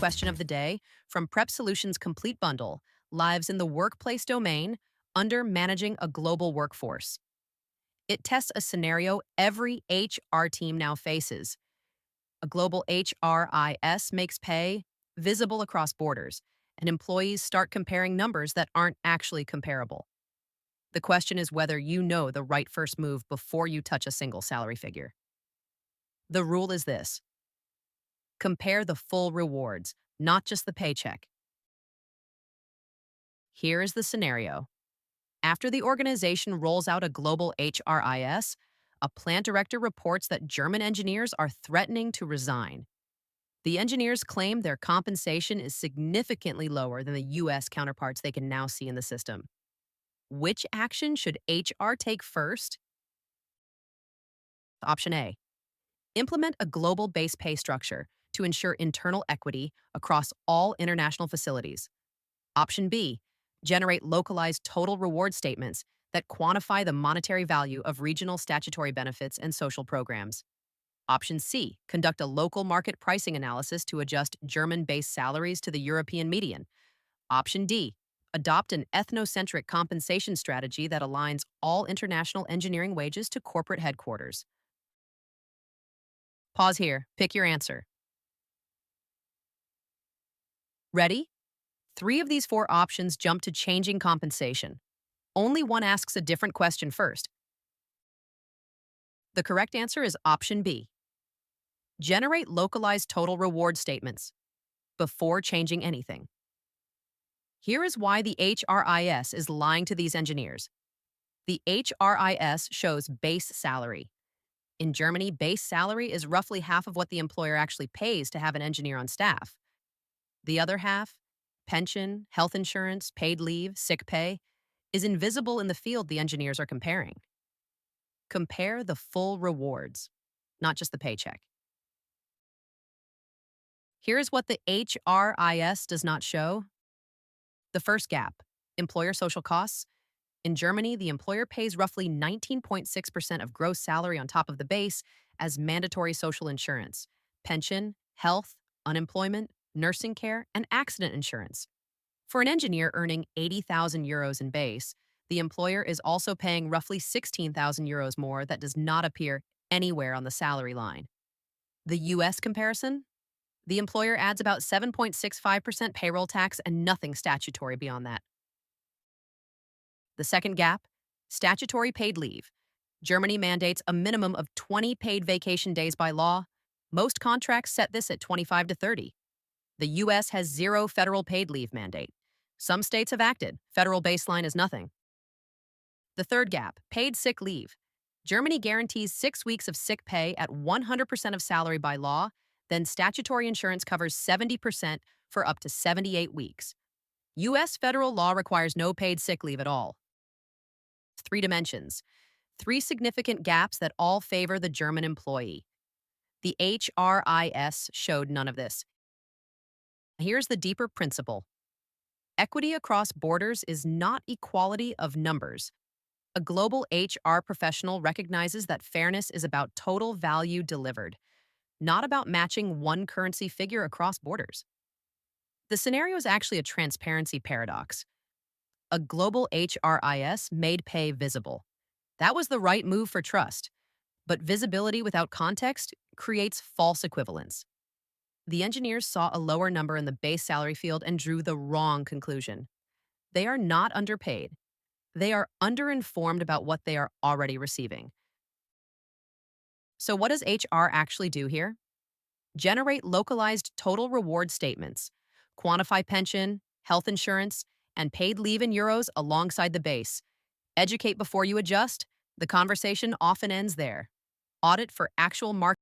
question of the day from Prep Solutions Complete Bundle, Lives in the Workplace Domain under Managing a Global Workforce. It tests a scenario every HR team now faces. A global HRIS makes pay visible across borders, and employees start comparing numbers that aren't actually comparable. The question is whether you know the right first move before you touch a single salary figure. The rule is this: compare the full rewards, not just the paycheck. Here is the scenario. After the organization rolls out a global HRIS, a plant director reports that German engineers are threatening to resign. The engineers claim their compensation is significantly lower than the US counterparts they can now see in the system. Which action should HR take first? Option A: implement a global base pay structure to ensure internal equity across all international facilities. Option B: generate localized total reward statements that quantify the monetary value of regional statutory benefits and social programs. Option C: conduct a local market pricing analysis to adjust German-based salaries to the European median. Option D: adopt an ethnocentric compensation strategy that aligns all international engineering wages to corporate headquarters. Pause here. Pick your answer. Ready? 3 of these 4 options jump to changing compensation. Only one asks a different question first. The correct answer is option B. Generate localized total reward statements before changing anything. Here is why the HRIS is lying to these engineers. The HRIS shows base salary. In Germany, base salary is roughly half of what the employer actually pays to have an engineer on staff. The other half, pension, health insurance, paid leave, sick pay, is invisible in the field the engineers are comparing. Compare the full rewards, not just the paycheck. Here's what the HRIS does not show. The first gap: employer social costs. In Germany, the employer pays roughly 19.6% of gross salary on top of the base as mandatory social insurance, pension, health, unemployment, nursing care, and accident insurance. For an engineer earning €80,000 in base, the employer is also paying roughly €16,000 more that does not appear anywhere on the salary line. The US comparison? The employer adds about 7.65% payroll tax and nothing statutory beyond that. The second gap: statutory paid leave. Germany mandates a minimum of 20 paid vacation days by law. Most contracts set this at 25 to 30. The US has 0 federal paid leave mandate. Some states have acted. Federal baseline is nothing. The third gap: paid sick leave. Germany guarantees 6 weeks of sick pay at 100% of salary by law, then statutory insurance covers 70% for up to 78 weeks. US federal law requires no paid sick leave at all. 3 dimensions. 3 significant gaps that all favor the German employee. The HRIS showed none of this. Here's the deeper principle. Equity across borders is not equality of numbers. A global HR professional recognizes that fairness is about total value delivered, not about matching one currency figure across borders. The scenario is actually a transparency paradox. A global HRIS made pay visible. That was the right move for trust. But visibility without context creates false equivalence. The engineers saw a lower number in the base salary field and drew the wrong conclusion. They are not underpaid. They are underinformed about what they are already receiving. So what does HR actually do here? Generate localized total reward statements, quantify pension, health insurance, and paid leave in euros alongside the base. Educate before you adjust. The conversation often ends there. Audit for actual market